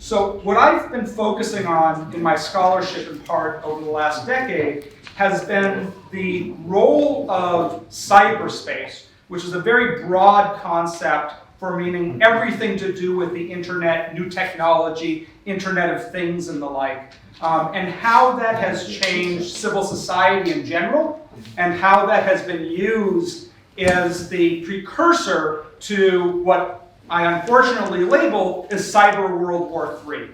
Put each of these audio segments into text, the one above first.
So what I've been focusing on in my scholarship in part over the last decade has been the role of cyberspace, which is a very broad concept for meaning everything to do with the internet, new technology, Internet of Things and the like, and how that has changed civil society in general, and how that has been used as the precursor to what I unfortunately label as Cyber World War III.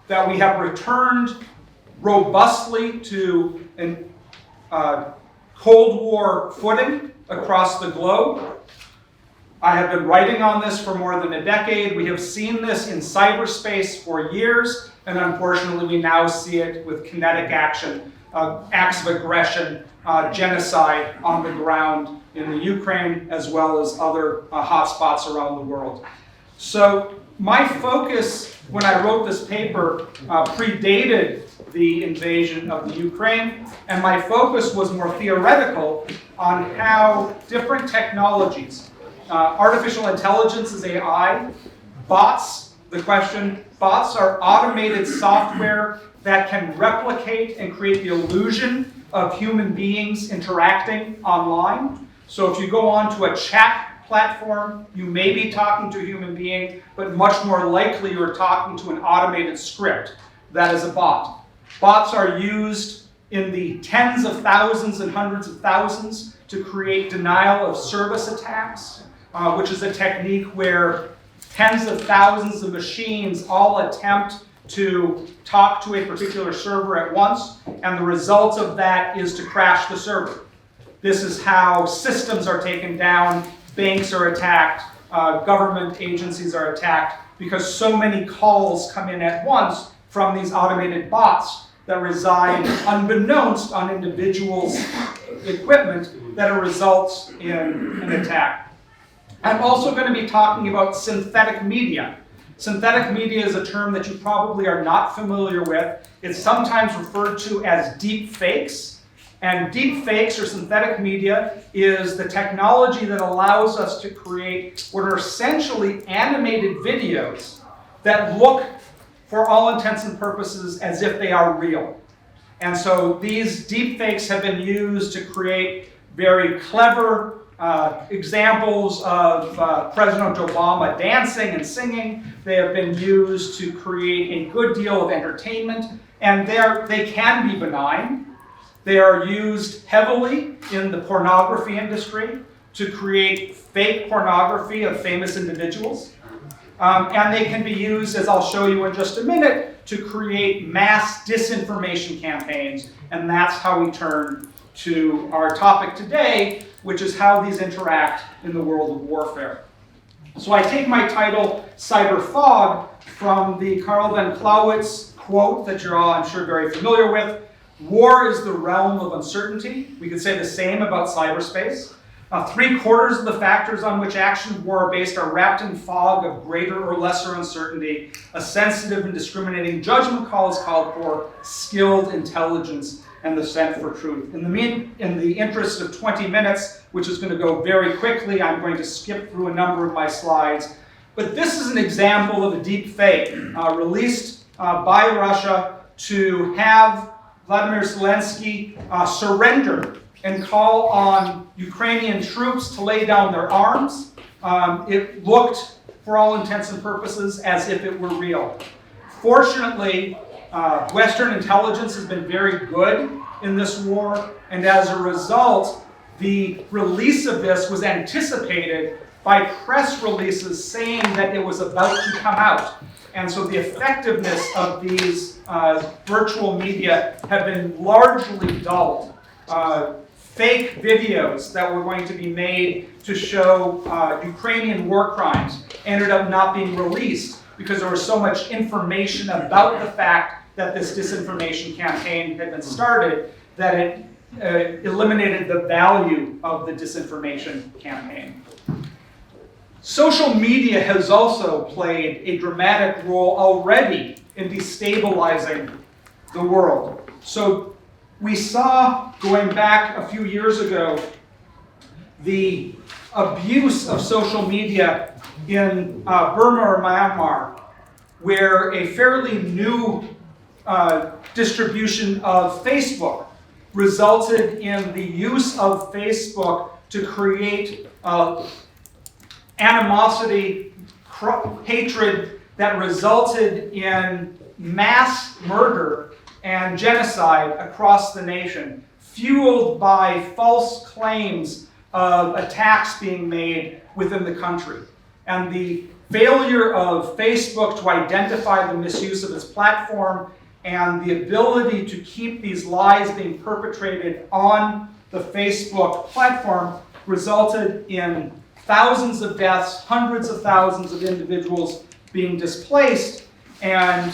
That we have returned robustly to a Cold War footing across the globe. I have been writing on this for more than a decade. We have seen this in cyberspace for years, and unfortunately we now see it with kinetic action, acts of aggression, genocide on the ground in the Ukraine, as well as other hotspots around the world. So my focus when I wrote this paper predated the invasion of the Ukraine, and my focus was more theoretical on how different technologies, artificial intelligence is AI, bots, bots are automated software that can replicate and create the illusion of human beings interacting online. So if you go onto a chat platform, you may be talking to a human being, but much more likely you're talking to an automated script that is a bot. Bots are used in the tens of thousands and hundreds of thousands to create denial of service attacks, which is a technique where tens of thousands of machines all attempt to talk to a particular server at once, and the result of that is to crash the server. This is how systems are taken down, banks are attacked, government agencies are attacked, because so many calls come in at once from these automated bots that reside unbeknownst on individuals' equipment that results in an attack. I'm also going to be talking about synthetic media. Synthetic media is a term that you probably are not familiar with. It's sometimes referred to as deepfakes. And deepfakes or synthetic media is the technology that allows us to create what are essentially animated videos that look, for all intents and purposes, as if they are real. And so these deepfakes have been used to create very clever examples of President Obama dancing and singing. They have been used to create a good deal of entertainment, and they can be benign. They are used heavily in the pornography industry to create fake pornography of famous individuals. And they can be used, as I'll show you in just a minute, to create mass disinformation campaigns. And that's how we turn to our topic today, which is how these interact in the world of warfare. So I take my title, Cyberfog, from the Karl von Clausewitz quote that you're all, I'm sure, very familiar with. War is the realm of uncertainty. We could say the same about cyberspace. 3/4 of the factors on which actions of war are based are wrapped in fog of greater or lesser uncertainty. A sensitive and discriminating judgment call is called for, skilled intelligence, and the scent for truth. In the interest of 20 minutes, which is going to go very quickly, I'm going to skip through a number of my slides. But this is an example of a deep fake released by Russia to have Vladimir Zelensky surrender and call on Ukrainian troops to lay down their arms. It looked, for all intents and purposes, as if it were real. Fortunately, Western intelligence has been very good in this war, and as a result, the release of this was anticipated by press releases saying that it was about to come out. And so the effectiveness of these virtual media have been largely dulled. Fake videos that were going to be made to show Ukrainian war crimes ended up not being released because there was so much information about the fact that this disinformation campaign had been started that it eliminated the value of the disinformation campaign. Social media has also played a dramatic role already in destabilizing the world. So we saw, going back a few years ago, the abuse of social media in Burma or Myanmar, where a fairly new distribution of Facebook resulted in the use of Facebook to create animosity, hatred that resulted in mass murder and genocide across the nation, fueled by false claims of attacks being made within the country. And the failure of Facebook to identify the misuse of its platform and the ability to keep these lies being perpetrated on the Facebook platform resulted in thousands of deaths, hundreds of thousands of individuals being displaced, and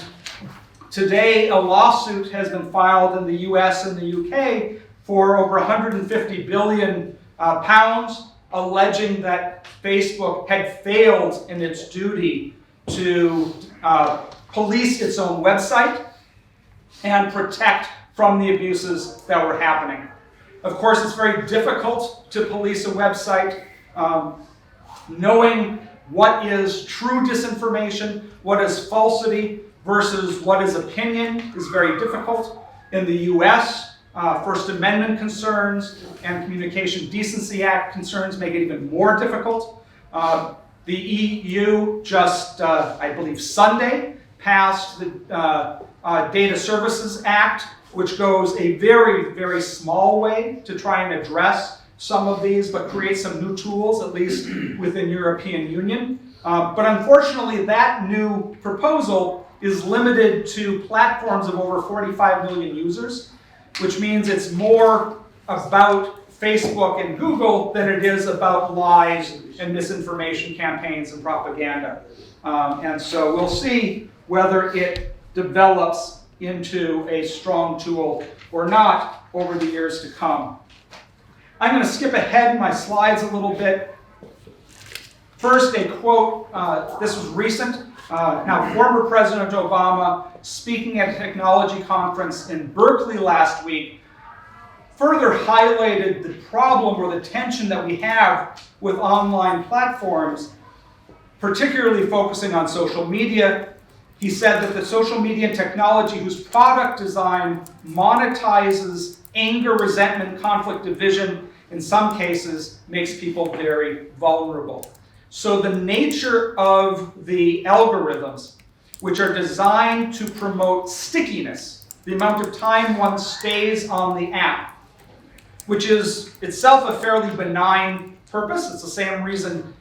today a lawsuit has been filed in the US and the UK for over 150 billion pounds, alleging that Facebook had failed in its duty to police its own website and protect from the abuses that were happening. Of course, it's very difficult to police a website. Knowing what is true disinformation, what is falsity versus what is opinion is very difficult. In the US, First Amendment concerns and Communication Decency Act concerns make it even more difficult. The EU just, I believe Sunday, passed the Data Services Act, which goes a very, very small way to try and address some of these, but create some new tools, at least within European Union. But unfortunately, that new proposal is limited to platforms of over 45 million users, which means it's more about Facebook and Google than it is about lies and misinformation campaigns and propaganda. And so we'll see whether it develops into a strong tool or not over the years to come. I'm going to skip ahead in my slides a little bit. First, a quote. This was recent. Now, former President Obama, speaking at a technology conference in Berkeley last week, further highlighted the problem or the tension that we have with online platforms, particularly focusing on social media. He said that the social media and technology whose product design monetizes anger, resentment, conflict, division, in some cases, makes people very vulnerable. So the nature of the algorithms, which are designed to promote stickiness, the amount of time one stays on the app, which is itself a fairly benign purpose. It's the same reason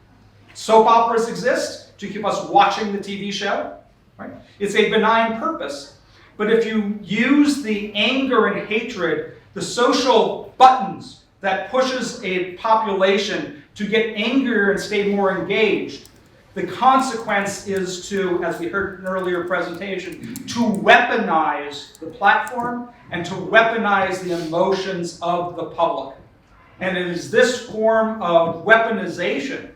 soap operas exist, to keep us watching the TV show. Right? It's a benign purpose. But if you use the anger and hatred, the social buttons that pushes a population to get angrier and stay more engaged, the consequence is to, as we heard in an earlier presentation, to weaponize the platform and to weaponize the emotions of the public. And it is this form of weaponization,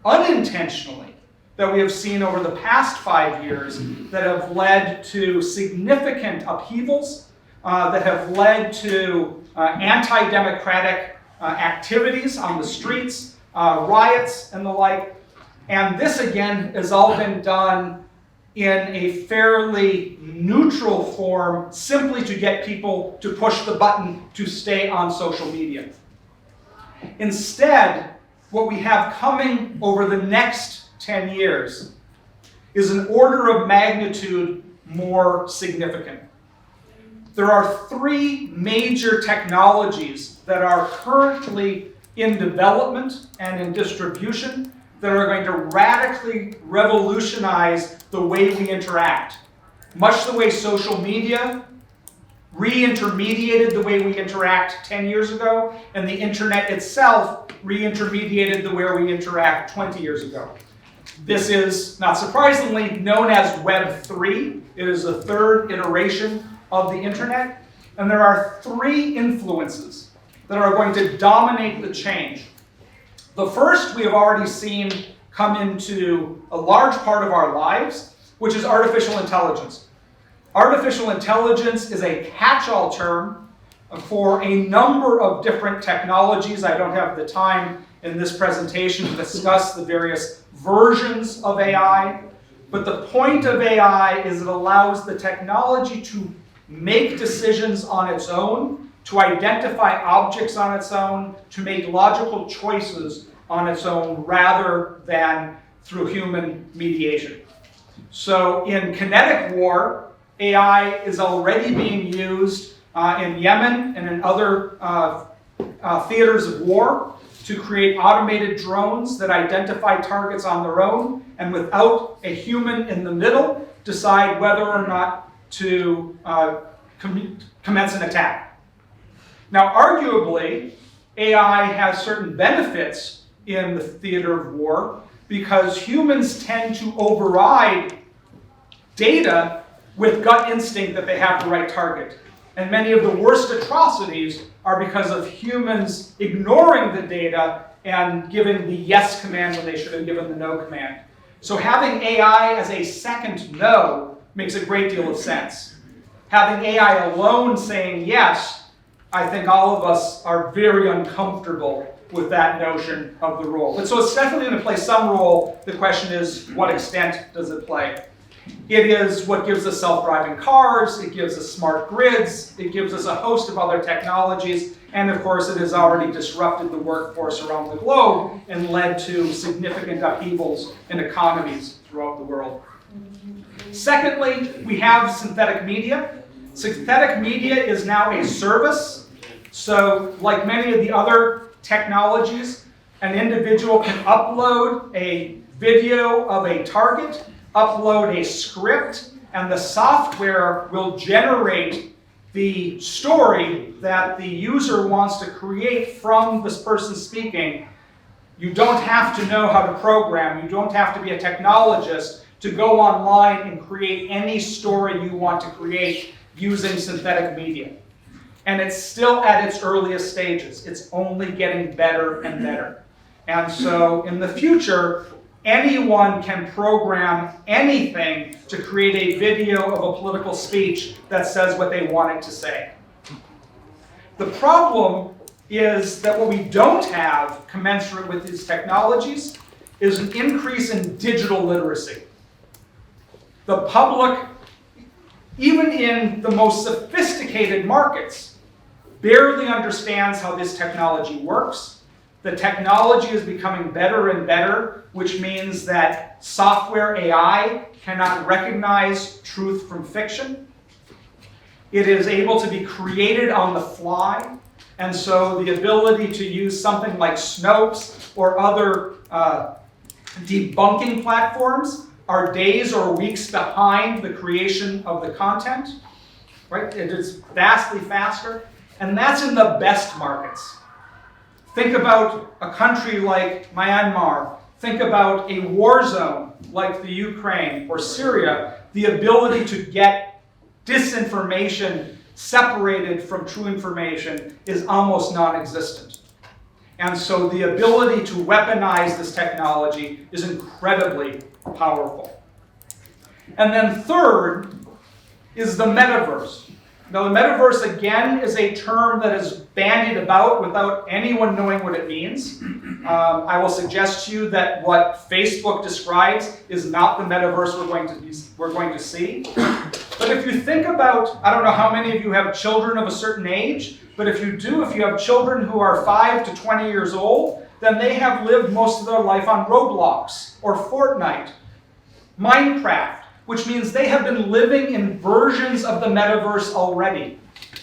unintentionally, that we have seen over the past 5 years that have led to significant upheavals, that have led to anti-democratic activities on the streets, riots and the like. And this, again, has all been done in a fairly neutral form, simply to get people to push the button to stay on social media. Instead, what we have coming over the next 10 years is an order of magnitude more significant. There are 3 major technologies that are currently in development and in distribution that are going to radically revolutionize the way we interact. Much the way social media re-intermediated the way we interact 10 years ago, and the internet itself re-intermediated the way we interact 20 years ago. This is, not surprisingly, known as Web 3. It is the 3rd iteration of the internet. And there are 3 influences that are going to dominate the change. The first we have already seen come into a large part of our lives, which is artificial intelligence. Artificial intelligence is a catch-all term for a number of different technologies. I don't have the time in this presentation to discuss the various versions of AI, But the point of AI is it allows the technology to make decisions on its own, to identify objects on its own, to make logical choices on its own rather than through human mediation. So in kinetic war, AI is already being used in Yemen and in other theaters of war to create automated drones that identify targets on their own and without a human in the middle decide whether or not to commence an attack. Now, arguably, AI has certain benefits in the theater of war because humans tend to override data with gut instinct that they have the right target. And many of the worst atrocities are because of humans ignoring the data and giving the yes command when they should have given the no command. So having AI as a second no makes a great deal of sense. Having AI alone saying yes, I think all of us are very uncomfortable with that notion of the role. But so it's definitely going to play some role. The question is, what extent does it play? It is what gives us self-driving cars, it gives us smart grids, it gives us a host of other technologies, and of course it has already disrupted the workforce around the globe and led to significant upheavals in economies throughout the world. Secondly, we have synthetic media. Synthetic media is now a service. So like many of the other technologies, an individual can upload a video of a target, upload a script, and the software will generate the story that the user wants to create from this person speaking. You don't have to know how to program. You don't have to be a technologist to go online and create any story you want to create using synthetic media. And it's still at its earliest stages. It's only getting better and better. And so in the future, anyone can program anything to create a video of a political speech that says what they want it to say. The problem is that what we don't have commensurate with these technologies is an increase in digital literacy. The public, even in the most sophisticated markets, barely understands how this technology works. The technology is becoming better and better, which means that software AI cannot recognize truth from fiction. It is able to be created on the fly, and so the ability to use something like Snopes or other debunking platforms are days or weeks behind the creation of the content. Right? It is vastly faster, and that's in the best markets. Think about a country like Myanmar. Think about a war zone like the Ukraine or Syria. The ability to get disinformation separated from true information is almost non-existent. And so the ability to weaponize this technology is incredibly powerful. And then third is the metaverse. Now, the metaverse, again, is a term that is bandied about without anyone knowing what it means. I will suggest to you that what Facebook describes is not the metaverse we're going to see. But if you think about, I don't know how many of you have children of a certain age, but if you do, if you have children who are 5 to 20 years old, then they have lived most of their life on Roblox or Fortnite, Minecraft, which means they have been living in versions of the metaverse already.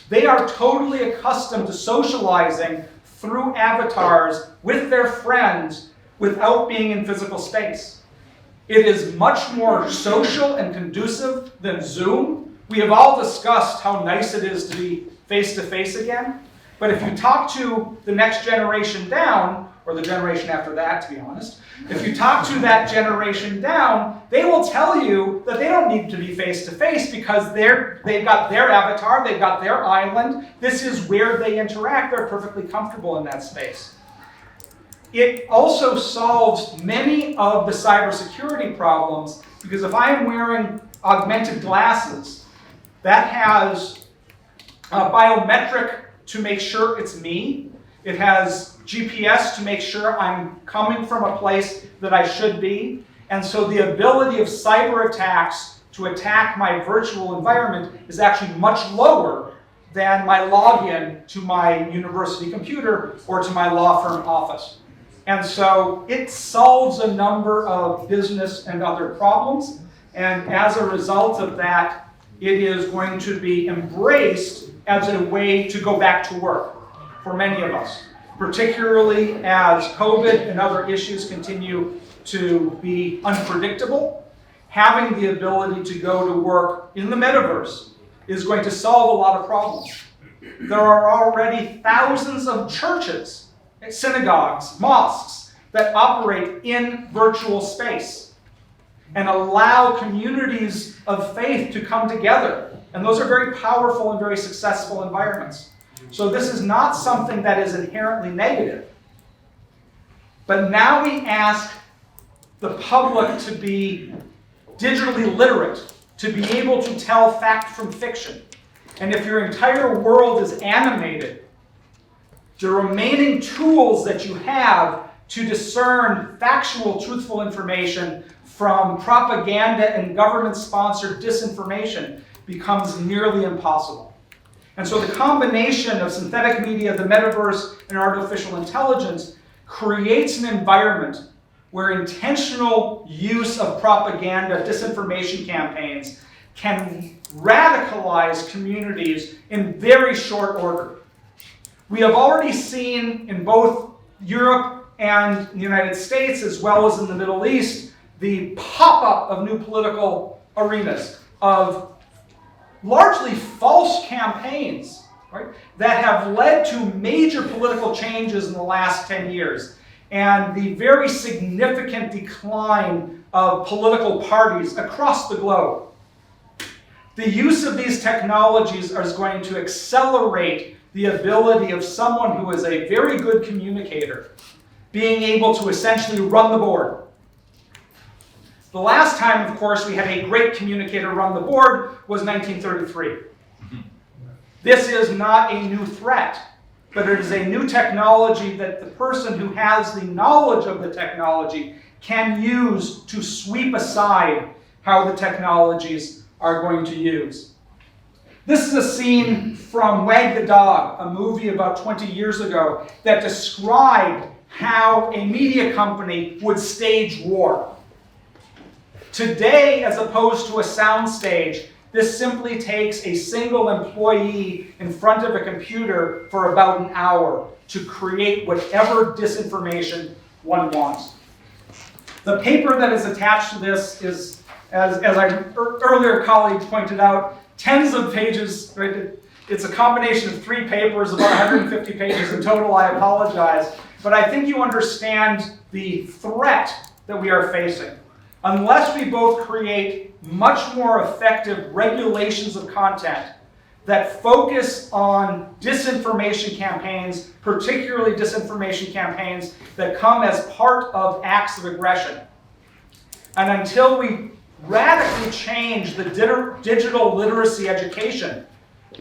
They are totally accustomed to socializing through avatars with their friends without being in physical space. It is much more social and conducive than Zoom. We have all discussed how nice it is to be face-to-face again, but if you talk to the next generation down, or the generation after that, to be honest, if you talk to that generation down, they will tell you that they don't need to be face-to-face because they've got their avatar, they've got their island. This is where they interact. They're perfectly comfortable in that space. It also solves many of the cybersecurity problems because if I am wearing augmented glasses, that has biometric to make sure it's me. It has GPS to make sure I'm coming from a place that I should be. And so the ability of cyber attacks to attack my virtual environment is actually much lower than my login to my university computer or to my law firm office. And so it solves a number of business and other problems. And as a result of that, it is going to be embraced as a way to go back to work for many of us, particularly as COVID and other issues continue to be unpredictable. Having the ability to go to work in the metaverse is going to solve a lot of problems. There are already thousands of churches, synagogues, mosques that operate in virtual space and allow communities of faith to come together. And those are very powerful and very successful environments. So this is not something that is inherently negative. But now we ask the public to be digitally literate, to be able to tell fact from fiction. And if your entire world is animated, the remaining tools that you have to discern factual, truthful information from propaganda and government-sponsored disinformation becomes nearly impossible. And so the combination of synthetic media, the metaverse, and artificial intelligence creates an environment where intentional use of propaganda, disinformation campaigns can radicalize communities in very short order. We have already seen in both Europe and the United States, as well as in the Middle East, the pop-up of new political arenas, of largely false campaigns, right, that have led to major political changes in the last 10 years. And the very significant decline of political parties across the globe. The use of these technologies is going to accelerate the ability of someone who is a very good communicator being able to essentially run the board. The last time, of course, we had a great communicator run the board was 1933. This is not a new threat, but it is a new technology that the person who has the knowledge of the technology can use to sweep aside how the technologies are going to use. This is a scene from Wag the Dog, a movie about 20 years ago that described how a media company would stage war. Today, as opposed to a soundstage, this simply takes a single employee in front of a computer for about an hour to create whatever disinformation one wants. The paper that is attached to this is, as our earlier colleague pointed out, tens of pages. Right? It's a combination of 3 papers, about 150 pages in total. I apologize. But I think you understand the threat that we are facing. Unless we both create much more effective regulations of content that focus on disinformation campaigns, particularly disinformation campaigns that come as part of acts of aggression. And until we radically change the digital literacy education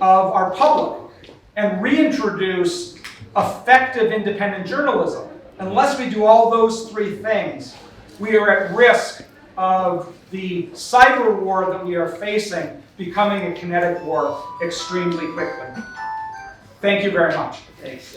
of our public and reintroduce effective independent journalism, unless we do all those 3 things, we are at risk of the cyber war that we are facing becoming a kinetic war extremely quickly. Thank you very much. Thanks.